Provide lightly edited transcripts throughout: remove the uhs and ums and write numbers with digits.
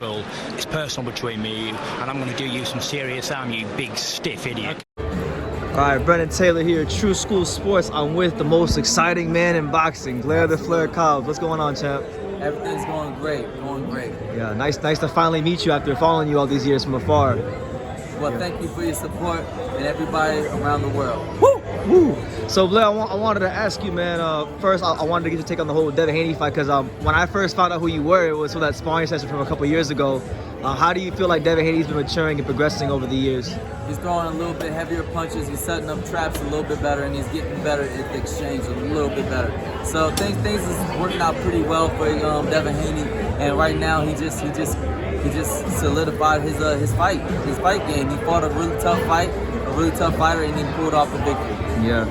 Well, it's personal between me and you, and I'm going to do you some serious harm, you big stiff idiot. Alright, Brendan Taylor here, True School Sports. I'm with the most exciting man in boxing, Blair Cobbs. What's going on, champ? Everything's going great, Yeah, nice to finally meet you after following you all these years from afar. Well, Thank you for your support and everybody around the world. Woo! Woo! So Blair, I wanted to ask you, man. First, I wanted to get your take on the whole Devin Haney fight, because when I first found out who you were, it was from that sparring session from a couple years ago. How do you feel like Devin Haney's been maturing and progressing over the years? He's throwing a little bit heavier punches. He's setting up traps a little bit better, and he's getting better at the exchange a little bit better. So things is working out pretty well for Devin Haney. And right now, he just solidified his fight game. He fought a really tough fighter, and he pulled off a victory. Yeah.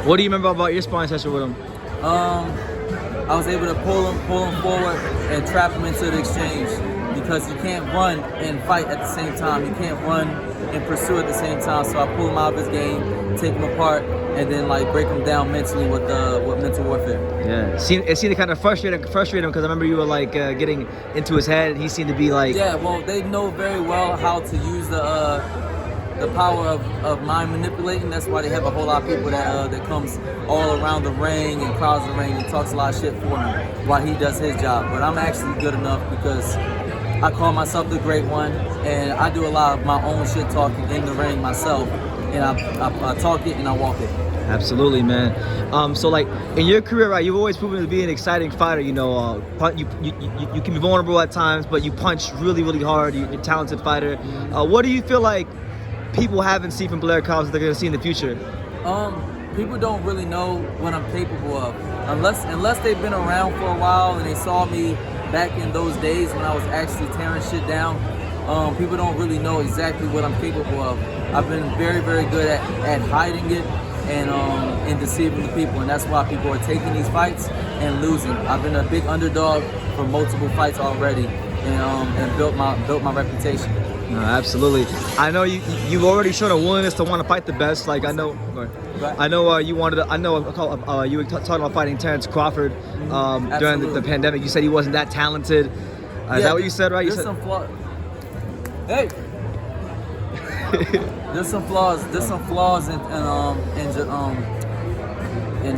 What do you remember about your sparring session with him? I was able to pull him forward and trap him into the exchange, because you can't run and fight at the same time. You can't run and pursue at the same time. So I pull him out of his game, take him apart, and then break him down mentally with mental warfare. Yeah, it seemed to kind of frustrate him because I remember you were getting into his head, and he seemed to be like. Yeah, well, they know very well how to use the power of mind manipulating. That's why they have a whole lot of people that comes all around the ring and crowds the ring and talks a lot of shit for him while he does his job. But I'm actually good enough because I call myself the great one, and I do a lot of my own shit talking in the ring myself, and I talk it and I walk it. Absolutely, man. So in your career, right, you've always proven to be an exciting fighter. You know, you can be vulnerable at times, but you punch really, really hard. You're a talented fighter. What do you feel like people haven't seen from Blair Cobbs that they're going to see in the future? People don't really know what I'm capable of unless they've been around for a while and they saw me back in those days when I was actually tearing shit down. People don't really know exactly what I'm capable of. I've been very, very good at hiding it and deceiving the people, and that's why people are taking these fights and losing. I've been a big underdog for multiple fights already, and built my reputation. No, absolutely. I know you've already shown a willingness to want to fight the best. You were talking about fighting Terence Crawford during the pandemic. You said he wasn't that talented. Is that what you said, right? There's some flaws. Hey. There's some flaws in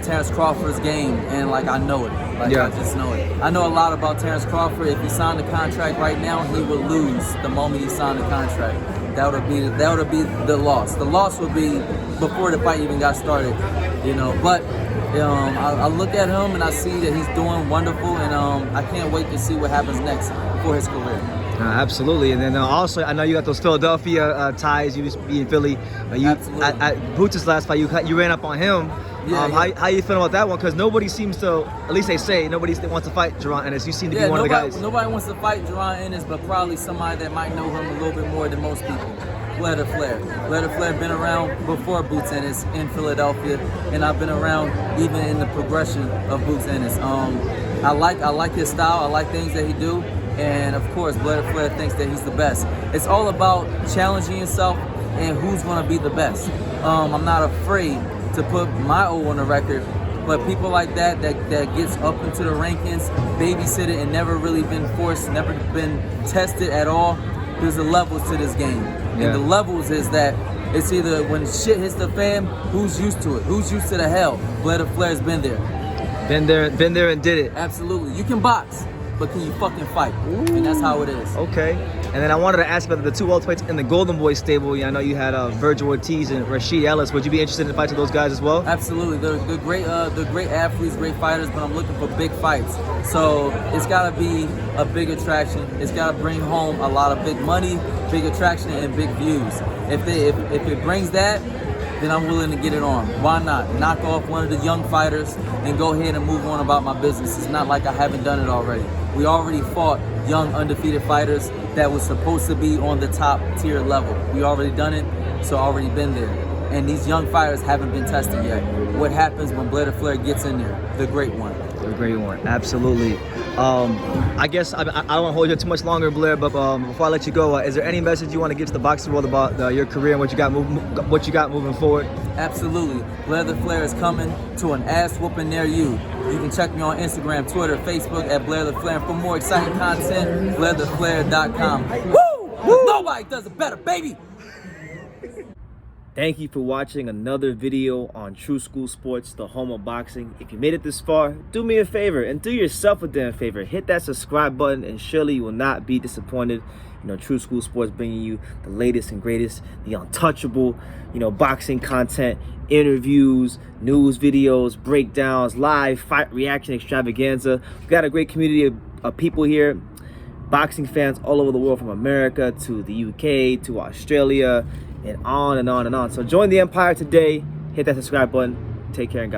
Terence Crawford's game, and I know it. I just know it. I know a lot about Terence Crawford. If he signed a contract right now, he would lose the moment he signed the contract. That would be the loss. The loss would be before the fight even got started, But I look at him and I see that he's doing wonderful, and I can't wait to see what happens next for his career. Absolutely, and then also I know you got those Philadelphia ties. You used to be in Philly. At Boots' last fight, you ran up on him. How you feeling about that one? Because nobody seems to, at least they say, nobody wants to fight Jaron Ennis. You seem to be one of the guys. Nobody wants to fight Jaron Ennis, but probably somebody that might know him a little bit more than most people. Blair Flair been around before Boots Ennis in Philadelphia, and I've been around even in the progression of Boots Ennis. I like his style. I like things that he do. And of course, Blair Flair thinks that he's the best. It's all about challenging yourself and who's going to be the best. I'm not afraid to put my O on the record, but people like that gets up into the rankings, babysit it, and never really been forced, never been tested at all. There's the levels to this game. Yeah. And the levels is that it's either when shit hits the fan, who's used to it? Who's used to the hell? Blair Flair's been there. Been there and did it. Absolutely. You can box, but can you fucking fight? Ooh. And that's how it is. Okay. And then I wanted to ask about the two welterweights in the Golden Boy stable. I know you had Virgil Ortiz and Rashid Ellis. Would you be interested in fighting those guys as well? Absolutely. They're great athletes, great fighters, but I'm looking for big fights. So it's got to be a big attraction. It's got to bring home a lot of big money, big attraction, and big views. If it brings that, then I'm willing to get it on. Why not? Knock off one of the young fighters and go ahead and move on about my business. It's not like I haven't done it already. We already fought young undefeated fighters that was supposed to be on the top tier level. We already done it, so already been there. And these young fighters haven't been tested yet. What happens when Blair Flair gets in there? The great one. great one. Absolutely. I guess I don't want to hold you too much longer, Blair. But before I let you go, is there any message you want to give to the boxing world about your career and what you got moving forward? Absolutely. Blair the Flair is coming to an ass whooping near you. You can check me on Instagram, Twitter, Facebook at Blair the Flair. And for more exciting content, BlairTheFlair.com. Woo! Nobody does it better, baby. Thank you for watching another video on True School Sports, the home of boxing. If you made it this far, do me a favor and do yourself a damn favor. Hit that subscribe button and surely you will not be disappointed. You know, True School Sports bringing you the latest and greatest, the untouchable, boxing content, interviews, news videos, breakdowns, live fight reaction extravaganza. We've got a great community of people here, boxing fans all over the world, from America to the UK to Australia, and on and on and on. So join the empire today. Hit that subscribe button. Take care and God bless.